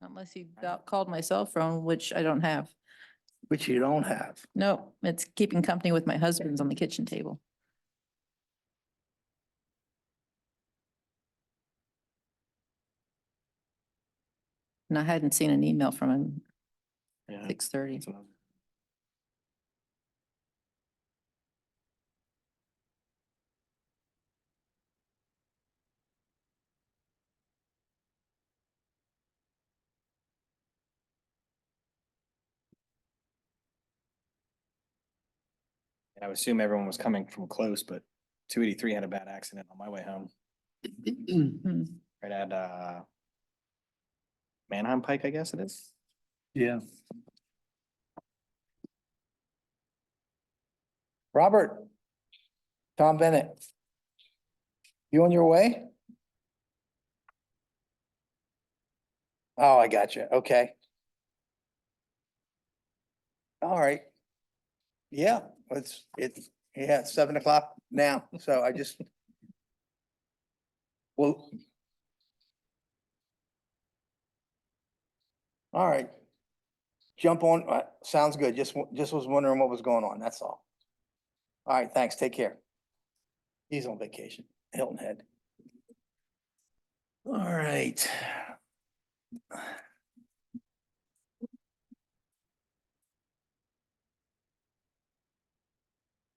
Unless you called my cell phone, which I don't have. Which you don't have. No, it's keeping company with my husband's on the kitchen table. And I hadn't seen an email from him Yeah. 6:30. I would assume everyone was coming from close, but 283 had a bad accident on my way home. Right at Manheim Pike, I guess it is. Yeah. Robert. Tom Bennett. You on your way? Oh, I got you. Okay. All right. Yeah, it's 7 o'clock now, so I just. Well. All right. Jump on, sounds good. Just was wondering what was going on, that's all. All right, thanks, take care. He's on vacation, Hilton Head. All right.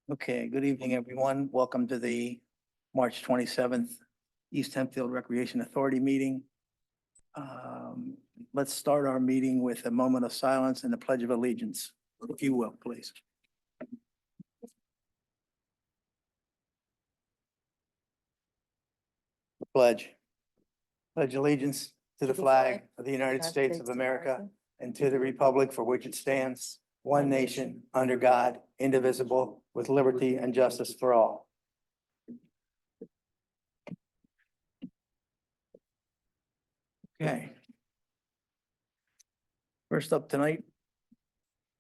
Okay, good evening, everyone. Welcome to the March 27th East Hempfield Recreation Authority meeting. Let's start our meeting with a moment of silence and the Pledge of Allegiance, if you will, please. Pledge. Pledge allegiance to the flag of the United States of America and to the republic for which it stands, one nation, under God, indivisible, with liberty and justice for all. Okay. First up tonight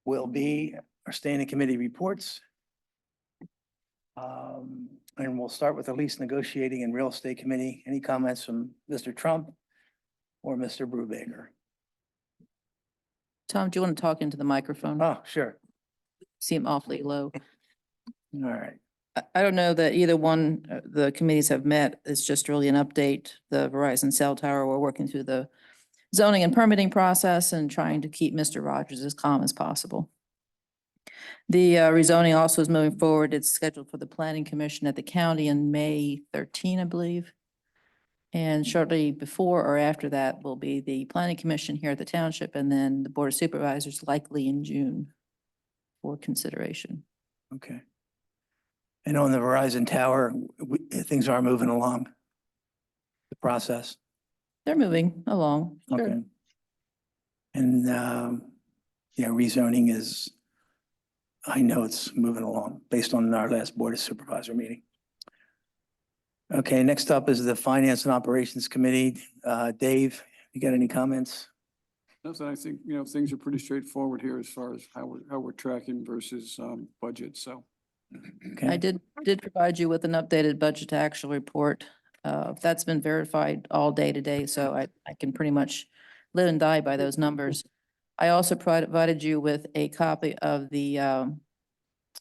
will be our standing committee reports. And we'll start with the lease negotiating and real estate committee. Any comments from Mr. Trump or Mr. Brubaker? Tom, do you want to talk into the microphone? Oh, sure. Seem awfully low. All right. I don't know that either one, the committees have met. It's just really an update. The Verizon cell tower, we're working through the zoning and permitting process and trying to keep Mr. Rogers as calm as possible. The rezoning also is moving forward. It's scheduled for the planning commission at the county in May 13, I believe. And shortly before or after that will be the planning commission here at the township, and then the board of supervisors likely in June for consideration. Okay. And on the Verizon tower, things are moving along the process. They're moving along. Sure. Okay. And, yeah, rezoning is, I know it's moving along based on our last board of supervisor meeting. Okay, next up is the Finance and Operations Committee. Dave, you got any comments? No, so I think, things are pretty straightforward here as far as how we're tracking versus budget, so. Okay. I did provide you with an updated budget to actual report. That's been verified all day today, so I can pretty much live and die by those numbers. I also provided you with a copy of the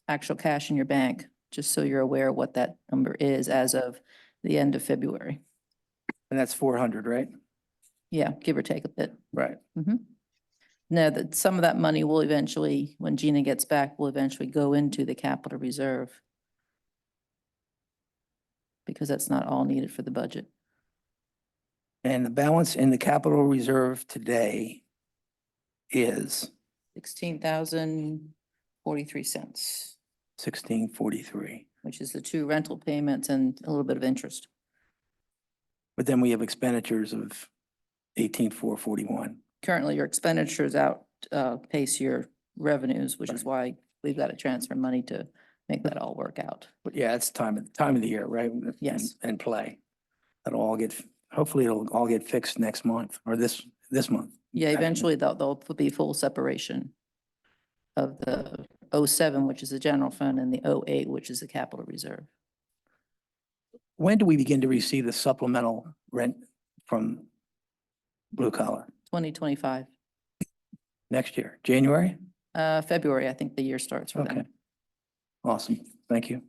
actual cash in your bank, just so you're aware what that number is as of the end of February. And that's 400, right? Yeah, give or take a bit. Right. No, that some of that money will eventually, when Gina gets back, will eventually go into the capital reserve, because that's not all needed for the budget. And the balance in the capital reserve today is 16,043 cents, 1643. which is the 2 rental payments and a little bit of interest. But then we have expenditures of 18,441. Currently, your expenditures outpace your revenues, which is why we've got to transfer money to make that all work out. But yeah, it's time of the year, right? Yes. And play. That'll all hopefully it'll all get fixed next month or this month. Yeah, eventually there'll be full separation of the 07, which is the general fund, and the 08, which is the capital reserve. When do we begin to receive the supplemental rent from blue collar? 2025. Next year, January? February, I think the year starts for Okay. them. Awesome. Thank you.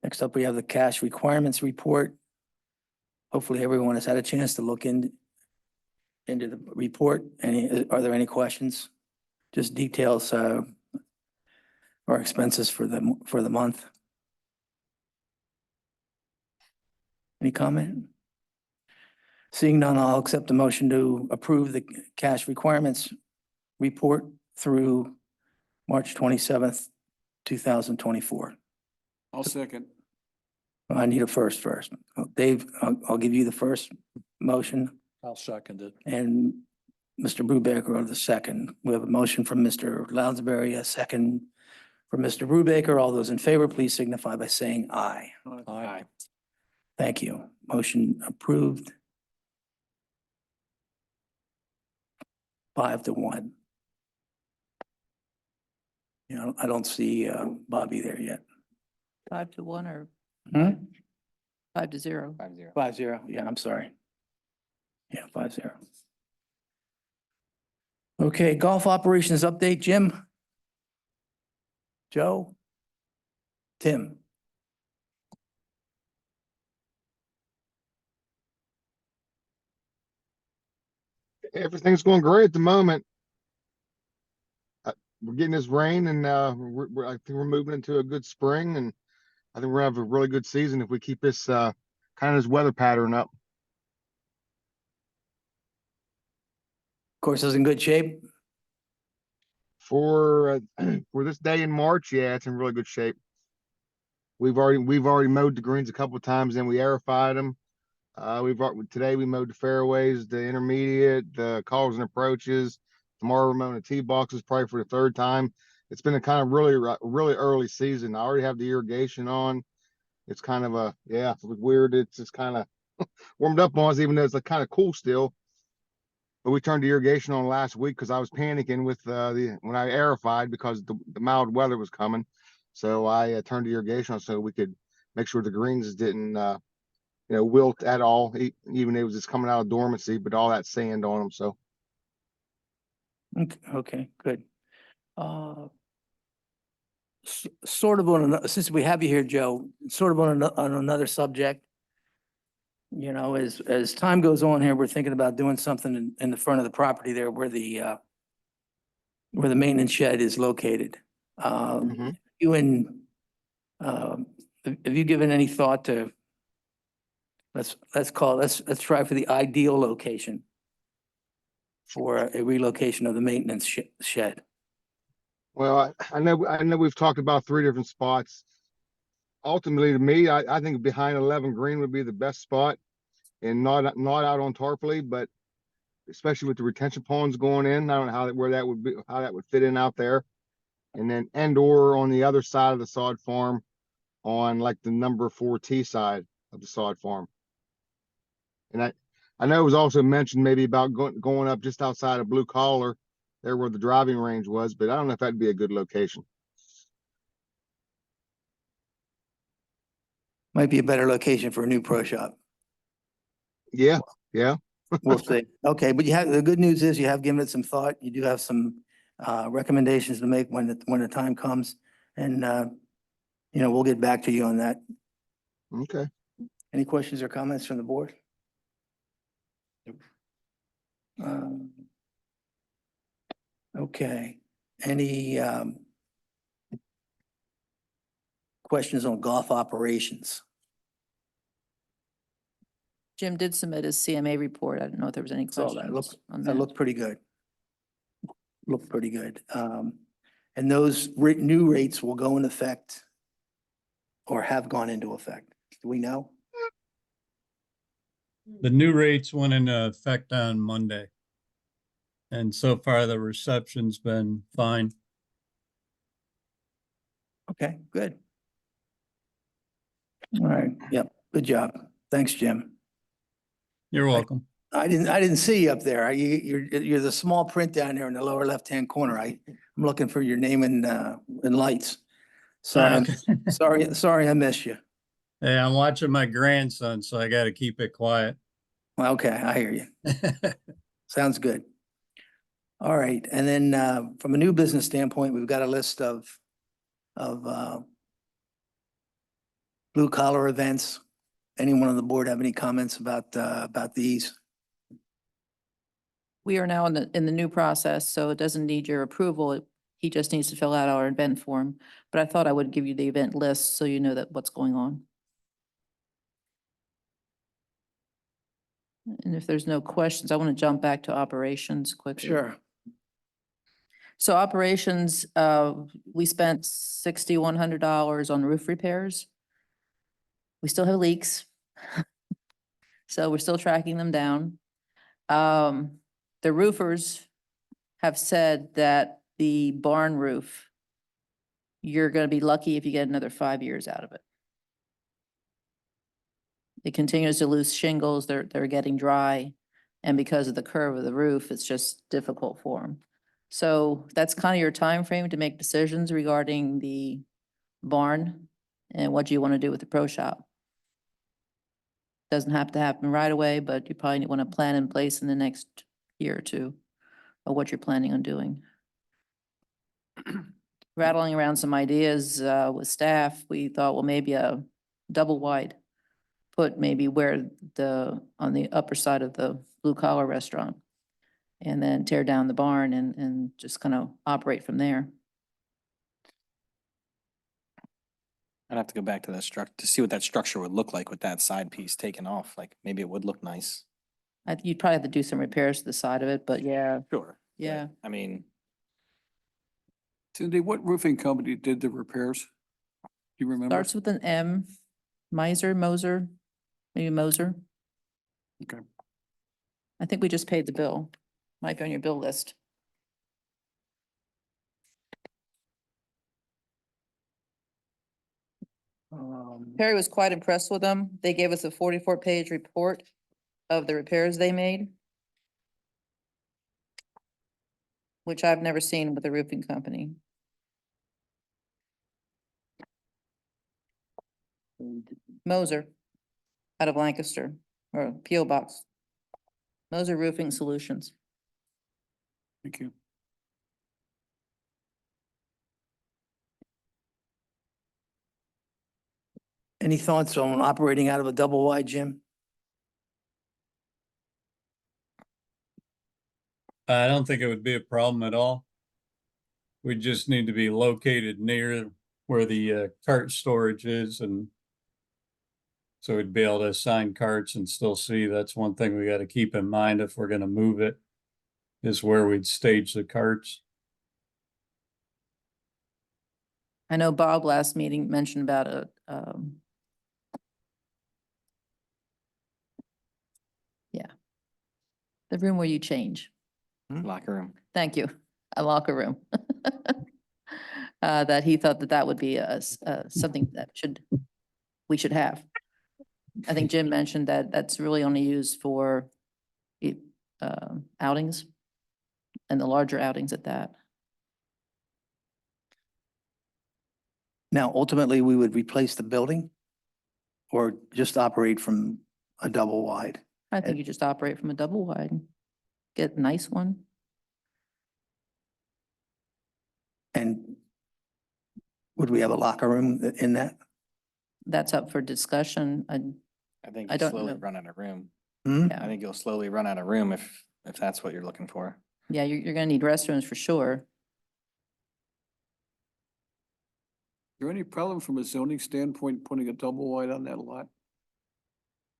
Next up, we have the cash requirements report. Hopefully everyone has had a chance to look into the report. Are there any questions? Just details, our expenses for the month. Any comment? Seeing none, I'll accept the motion to approve the cash requirements report through March 27th, 2024. I'll second. I need a first. Dave, I'll give you the first motion I'll second it. and Mr. Brubaker the second. We have a motion from Mr. Lounsbury, a second from Mr. Brubaker. All those in favor, please signify by saying aye. Aye. Thank you. Motion approved. 5-1. You know, I don't see Bobby there yet. 5-1 or Hmm? 5-0. 5-0. 5-0. Yeah, I'm sorry. Yeah, 5-0. Okay, golf operations update, Jim? Joe? Tim? Everything's going great at the moment. We're getting this rain and I think we're moving into a good spring, and I think we're gonna have a really good season if we keep this kind of this weather pattern up. Course is in good shape. For for this day in March, yeah, it's in really good shape. We've already mowed the greens a couple of times and we aerified them. Today we mowed the fairways, the intermediate, the calls and approaches. Tomorrow we're mowing the tee boxes probably for the third time. It's been a kind of really early season. I already have the irrigation on. It's kind of it's weird. It's just kind of warmed up on us, even though it's like kind of cool still. But we turned the irrigation on last week because I was panicking with when I aerified because the mild weather was coming. So I turned the irrigation on so we could make sure the greens didn't wilt at all, even it was just coming out of dormancy, but all that sand on them. So Okay, good. Sort of since we have you here, Joe, sort of on another subject. You know, as time goes on here, we're thinking about doing something in the front of the property there where the maintenance shed is located. Mhm. Have you given any thought to, let's try for the ideal location for a relocation of the maintenance shed? well, I know we've talked about 3 different spots. Ultimately, to me, I think behind 11 green would be the best spot, and not out on Tarpley, but especially with the retention ponds going in. I don't know how that would fit in out there. And then or on the other side of the sod farm on like the number 4T side of the sod farm. And I know it was also mentioned maybe about going up just outside of Blue Collar, there where the driving range was, but I don't know if that'd be a good location. Might be a better location for a new pro shop. Yeah. We'll see. Okay, but the good news is you have given it some thought. You do have some recommendations to make when the time comes. And we'll get back to you on that. Okay. Any questions or comments from the board? Okay, any questions on golf operations? Jim did submit his CMA report. I don't know if there was any So questions on that that. looked pretty good. Looked pretty good. And those new rates will go in effect or have gone into effect. Do we know? The new rates went into effect on Monday. And so far the reception's been fine. Okay, good. All right, yep, good job. Thanks, Jim. You're welcome. I didn't see you up there. You're the small print down there in the lower left-hand corner. I'm looking for your name and lights. Sorry, Okay. sorry I missed you. Hey, I'm watching my grandson, so I gotta keep it quiet. Well, okay, I hear you. Sounds good. All right, and then from a new business standpoint, we've got a list of blue collar events. Anyone on the board have any comments about these? We are now in the new process, so it doesn't need your approval. He just needs to fill out our event form. But I thought I would give you the event list so you know that what's going on. And if there's no questions, I want to jump back to operations quickly. Sure. So operations, we spent $6,100 on roof repairs. We still have leaks. So we're still tracking them down. The roofers have said that the barn roof, you're gonna be lucky if you get another 5 years out of it. It continues to lose shingles, they're getting dry, and because of the curve of the roof, it's just difficult for them. So that's kind of your time frame to make decisions regarding the barn and what you want to do with the pro shop. Doesn't have to happen right away, but you probably want to plan in place in the next year or two of what you're planning on doing. Rattling around some ideas with staff, we thought, well, maybe a double wide. Put maybe where on the upper side of the blue collar restaurant. And then tear down the barn and just kind of operate from there. I'd have to go back to that to see what that structure would look like with that side piece taken off. Like maybe it would look nice. You'd probably have to do some repairs to the side of it, but yeah, Sure. yeah. I mean, Cindy, what roofing company did the repairs? Do you remember? Starts with an M, Moser, maybe Moser. Okay. I think we just paid the bill. Might be on your bill list. Perry was quite impressed with them. They gave us a 44-page report of the repairs they made, which I've never seen with a roofing company. Moser, out of Lancaster, or P.O. Box. Moser Roofing Solutions. Thank you. Any thoughts on operating out of a double wide, Jim? I don't think it would be a problem at all. We just need to be located near where the cart storage is, and so we'd be able to assign carts and still see. That's one thing we got to keep in mind if we're going to move it, is where we'd stage the carts. I know Bob last meeting mentioned about the room where you change. locker room. Thank you. A locker room. That he thought that would be something that we should have. I think Jim mentioned that that's really only used for outings and the larger outings at that. Now, ultimately, we would replace the building or just operate from a double wide? I think you just operate from a double wide, get a nice one. And would we have a locker room in that? That's up for discussion. I think I you'll don't slowly know. run out of room. Hmm? Yeah. I think you'll slowly run out of room if that's what you're looking for. Yeah, you're gonna need restrooms for sure. Is there any problem from a zoning standpoint, putting a double wide on that lot?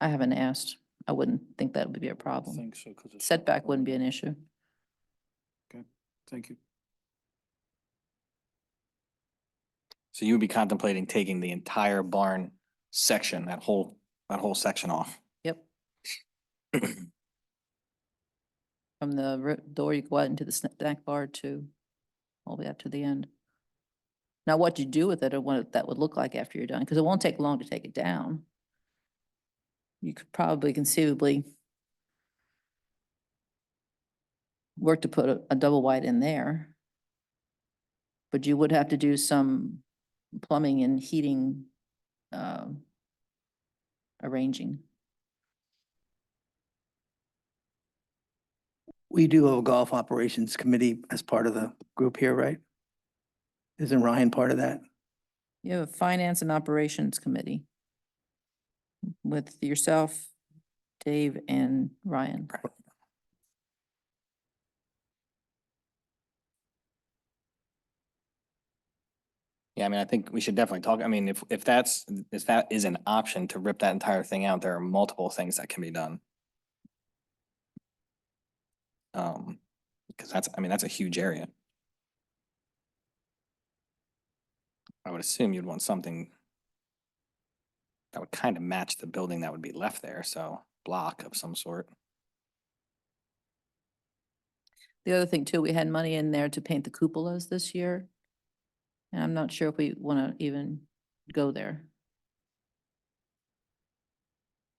I haven't asked. I wouldn't think that would be a I problem. think so, because Setback wouldn't be an issue. Thank you. So you would be contemplating taking the entire barn section, that whole section off. Yep. From the door, you go out into the snack bar too, all the way up to the end. Now, what you do with it or what that would look like after you're done, because it won't take long to take it down. You could probably conceivably work to put a double wide in there. But you would have to do some plumbing and heating arranging. We do have a golf operations committee as part of the group here, right? Isn't Ryan part of that? You have a finance and operations committee with yourself, Dave, and Ryan. Yeah, I mean, I think we should definitely talk, I mean, if that is an option to rip that entire thing out, there are multiple things that can be done. Because that's, I mean, that's a huge area. I would assume you'd want something that would kind of match the building that would be left there, so block of some sort. The other thing too, we had money in there to paint the cupolas this year. And I'm not sure if we want to even go there.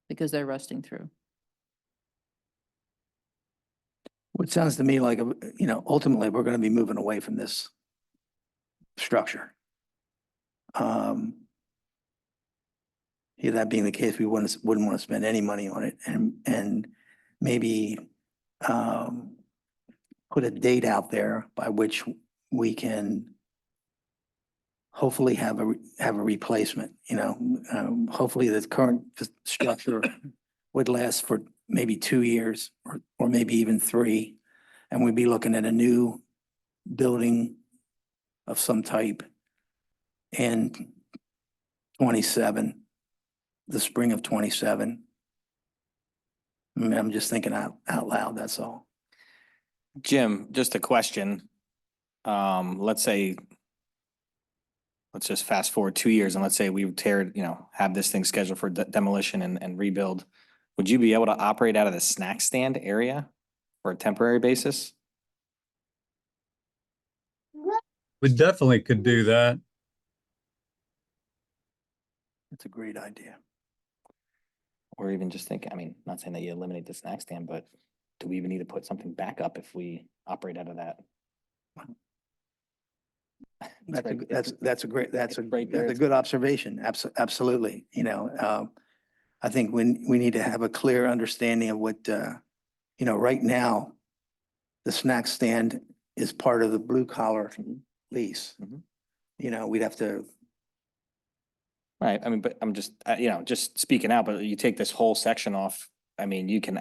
Because they're rusting through. What sounds to me like, ultimately, we're gonna be moving away from this structure. Yeah, that being the case, we wouldn't want to spend any money on it and maybe put a date out there by which we can hopefully have a replacement, hopefully the current structure would last for maybe 2 years or maybe even 3. And we'd be looking at a new building of some type in 27, the spring of 27. I mean, I'm just thinking out loud, that's all. Jim, just a question. Let's just fast forward 2 years and let's say we have this thing scheduled for demolition and rebuild. Would you be able to operate out of the snack stand area for a temporary basis? We definitely could do that. It's a great idea. Or even just think, I mean, not saying that you eliminate the snack stand, but do we even need to put something back up if we operate out of that? That's a great there. good observation. Absolutely. I think we need to have a clear understanding of what, right now, the snack stand is part of the blue collar lease. Mhm. We'd have to, Right, I mean, but I'm just, just speaking out, but you take this whole section off, I mean, you can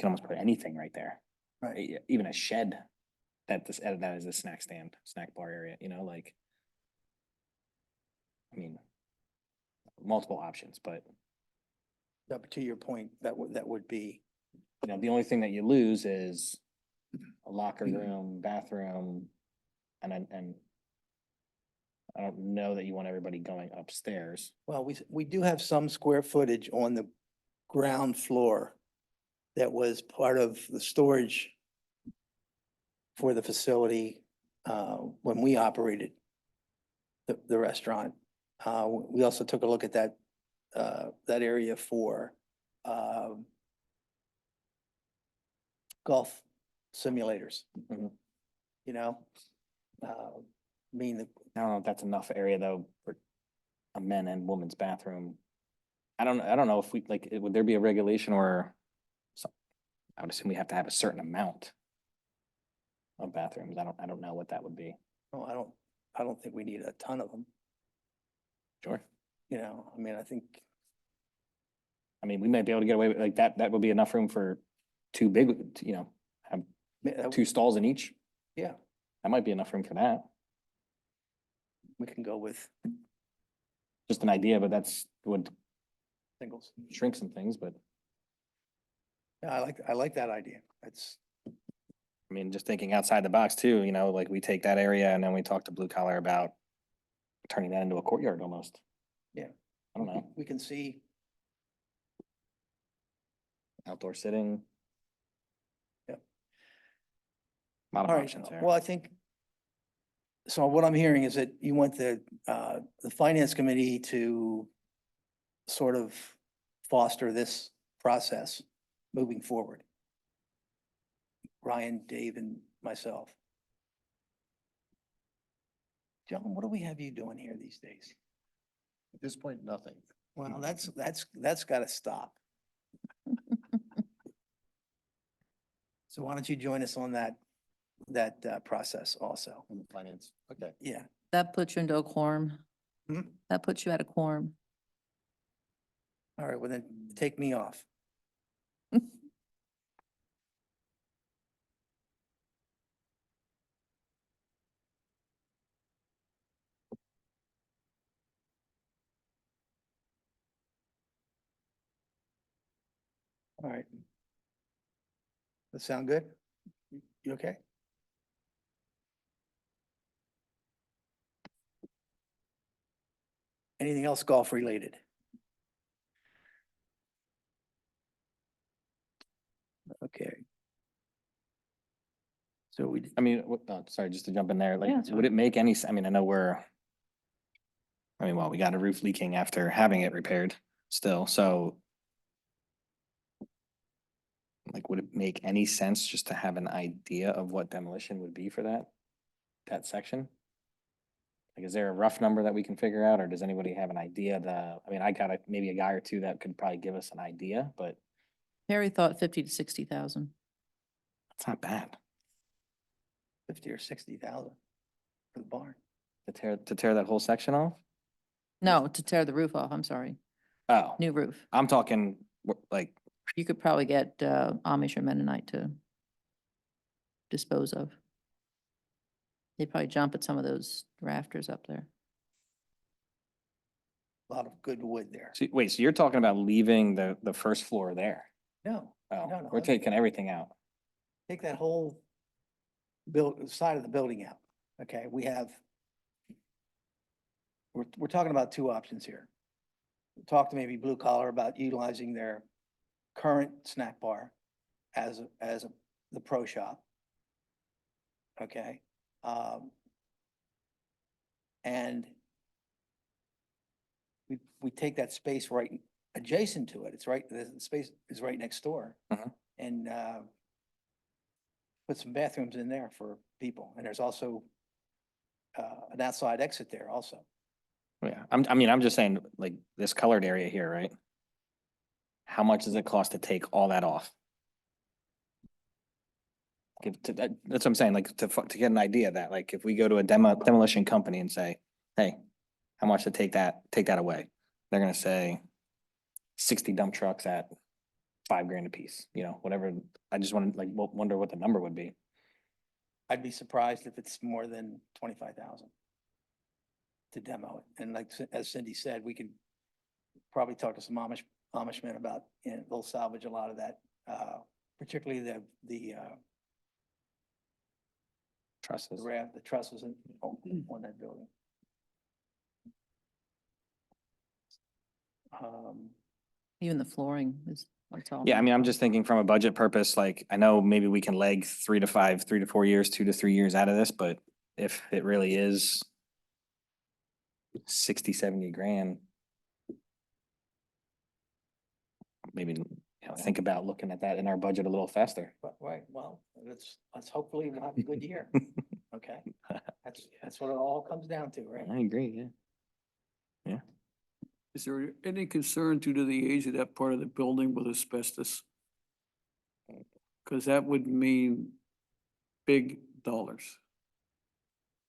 almost put anything right there. right, Even a shed that is a snack stand, snack bar area, like. I mean, multiple options, but to your point, that would be, the only thing that you lose is a locker room, bathroom, and I don't know that you want everybody going upstairs. well, we do have some square footage on the ground floor that was part of the storage for the facility when we operated the restaurant. We also took a look at that area for golf simulators. Mhm. I mean, I don't know if that's enough area though for a men and women's bathroom. I don't know if would there be a regulation or I would assume we have to have a certain amount of bathrooms. I don't know what that would be. no, I don't think we need a ton of them. Sure. I mean, I think, I mean, we might be able to get away with like that. That would be enough room for 2 big, have 2 stalls in each. yeah, That might be enough room for that. we can go with Just an idea, but would singles. shrink some things, but Yeah, I like that idea. I mean, just thinking outside the box too, like we take that area and then we talk to blue collar about turning that into a courtyard almost. Yeah. I don't know, We can see, outdoor sitting. Yep. A lot of all right, options there. well, I think, so what I'm hearing is that you want the finance committee to sort of foster this process moving forward. Ryan, Dave, and myself. John, what do we have you doing here these days? At this point, nothing. Well, that's gotta stop. So why don't you join us on that process also? On the finance, okay. Yeah. That puts you into a quorum. Hmm? That puts you at a quorum. All right, well then, take me off. All right. That sound good? You okay? Anything else golf related? Okay. So we, I mean, sorry, just to jump in there, like, Yeah, it's would fine. it make any, I mean, I know well, we got a roof leaking after having it repaired still, so like, would it make any sense just to have an idea of what demolition would be for that section? Like, is there a rough number that we can figure out, or does anybody have an idea? I mean, I got maybe a guy or two that could probably give us an idea, but Harry thought 50 to 60,000. it's not bad 50 or 60,000 for the barn. to tear that whole section off. No, to tear the roof off, I'm sorry. Oh, New roof. I'm talking like, You could probably get Amish or Mennonite to dispose of. They'd probably jump at some of those rafters up there. A lot of good wood there. wait, so you're talking about leaving the first floor there? No, Oh, No, we're no. taking everything out. take that whole side of the building out. Okay, we're talking about two options here. Talk to maybe blue collar about utilizing their current snack bar as the pro shop. Okay, and we take that space right adjacent to it. It's right, the space is right next door. Mhm. And, put some bathrooms in there for people. And there's also, an outside exit there also. Yeah, I'm just saying, like, this colored area here, right? How much does it cost to take all that off? That's what I'm saying, like, to get an idea of that, like, if we go to a demolition company and say, hey, how much to take that away? They're gonna say 60 dump trucks at $5,000 a piece, whatever. I just want to wonder what the number would be. I'd be surprised if it's more than 25,000 to demo it. And like, as Cindy said, we could probably talk to some Amishmen about, they'll salvage a lot of that, particularly the Trusses. the trusses on that building. Even the flooring is, it's all. Yeah, I mean, I'm just thinking from a budget purpose, like, I know maybe we can leg 3 to 4 years, 2 to 3 years out of this, but if it really is 60, 70 grand, maybe, think about looking at that in our budget a little faster. But, right, well, let's hopefully we'll have a good year. Okay, that's what it all comes down to, right? I agree, yeah. Is there any concern due to the age of that part of the building with asbestos? Because that would mean big dollars.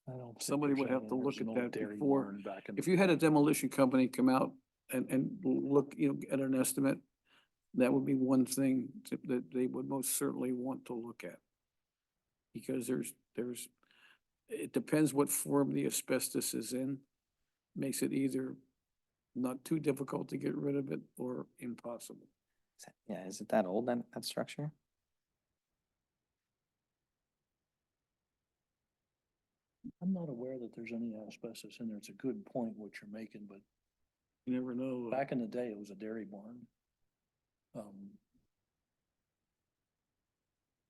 I don't think Somebody there's would have any. to look There's at an that old dairy before. barn back in If the you had a day. demolition company come out and look, at an estimate, that would be one thing that they would most certainly want to look at. Because it depends what form the asbestos is in, makes it either not too difficult to get rid of it or impossible. Yeah, is it that old, that structure? I'm not aware that there's any asbestos in there. It's a good point what you're making, but You never know. back in the day, it was a dairy barn.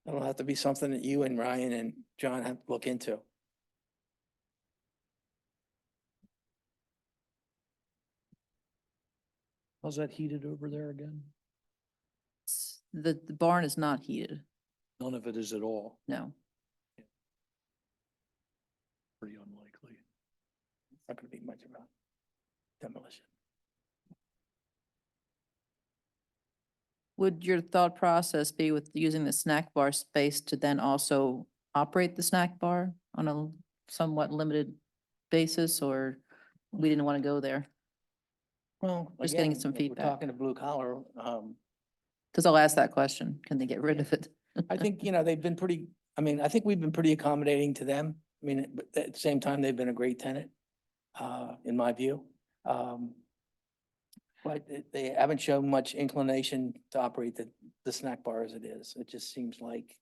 It'll have to be something that you and Ryan and John have to look into. How's that heated over there again? The barn is not heated, None of it is at all. no. Pretty unlikely. It's not gonna be much of a demolition. Would your thought process be with using the snack bar space to then also operate the snack bar on a somewhat limited basis, or we didn't want to go there? Well, Just getting again, some if we're feedback. talking to blue collar, Because I'll ask that question. Can they get rid of it? I think, they've been pretty, I think we've been pretty accommodating to them. But at the same time, they've been a great tenant, in my view. But they haven't shown much inclination to operate the snack bar as it is. It just seems like,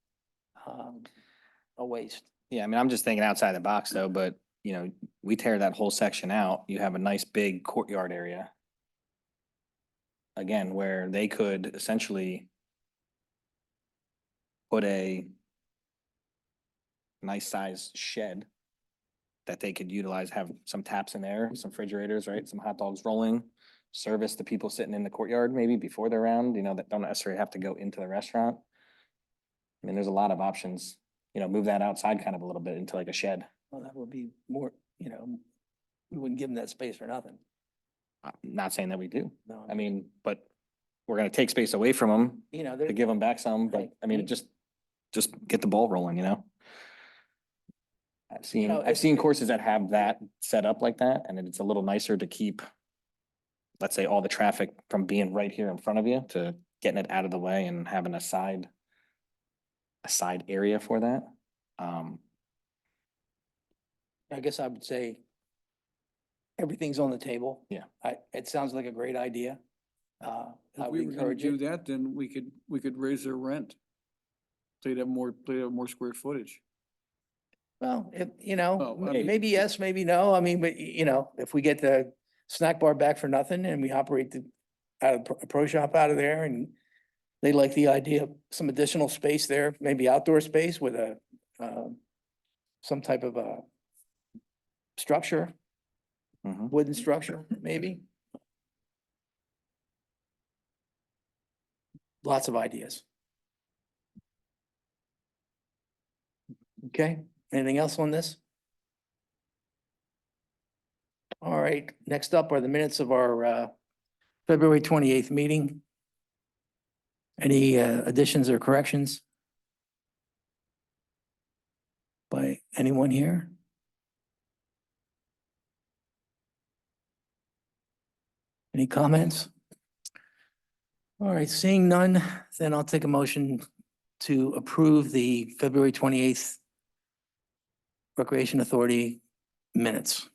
a waste. Yeah, I mean, I'm just thinking outside the box though, but we tear that whole section out, you have a nice big courtyard area. Again, where they could essentially put a nice sized shed that they could utilize, have some taps in there, some refrigerators, right? Some hot dogs rolling, service the people sitting in the courtyard maybe before they're around, that don't necessarily have to go into the restaurant. I mean, there's a lot of options, move that outside kind of a little bit into like a shed. Well, that would be more, we wouldn't give them that space for nothing. I'm not saying that we do. No, I mean, but we're gonna take space away from them to they're, give them back some, but Right. I mean, just get the ball rolling, I've seen, know, I've seen courses that have that set up like that, and it's a little nicer to keep, let's say, all the traffic from being right here in front of you to getting it out of the way and having a side area for that. I guess I would say everything's on the table. Yeah. It sounds like a great idea. I If would we were gonna encourage do it. that, then we could raise their rent. They'd have more square footage. Well, Well, I mean- maybe yes, maybe no. I mean, but if we get the snack bar back for nothing and we operate a pro shop out of there, and they like the idea of some additional space there, maybe outdoor space with some type of a structure, Mhm. wooden structure, maybe. Lots of ideas. Okay, anything else on this? All right, next up are the minutes of our February 28th meeting. Any additions or corrections? By anyone here? Any comments? All right, seeing none, then I'll take a motion to approve the February 28th Recreation Authority minutes.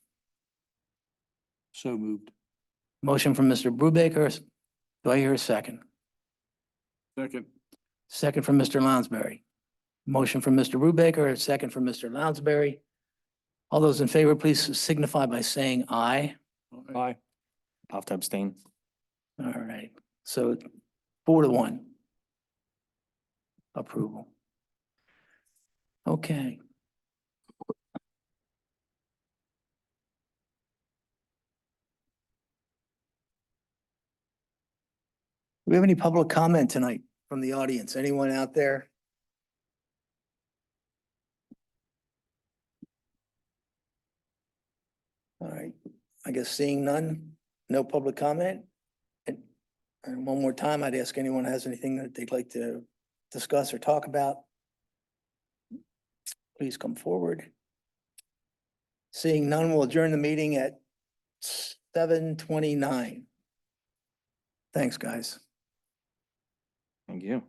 So moved. Motion from Mr. Brubaker. Do I hear a second? Second, Second from Mr. Lounsbury. Motion from Mr. Brubaker, a second from Mr. Lounsbury. All those in favor, please signify by saying aye. aye. I'll have to abstain. All right, so 4-1. Approval. Okay. Do we have any public comment tonight from the audience? Anyone out there? All right, I guess seeing none, no public comment. And one more time, I'd ask anyone has anything that they'd like to discuss or talk about. Please come forward. Seeing none, we'll adjourn the meeting at 7:29. Thanks, guys. Thank you.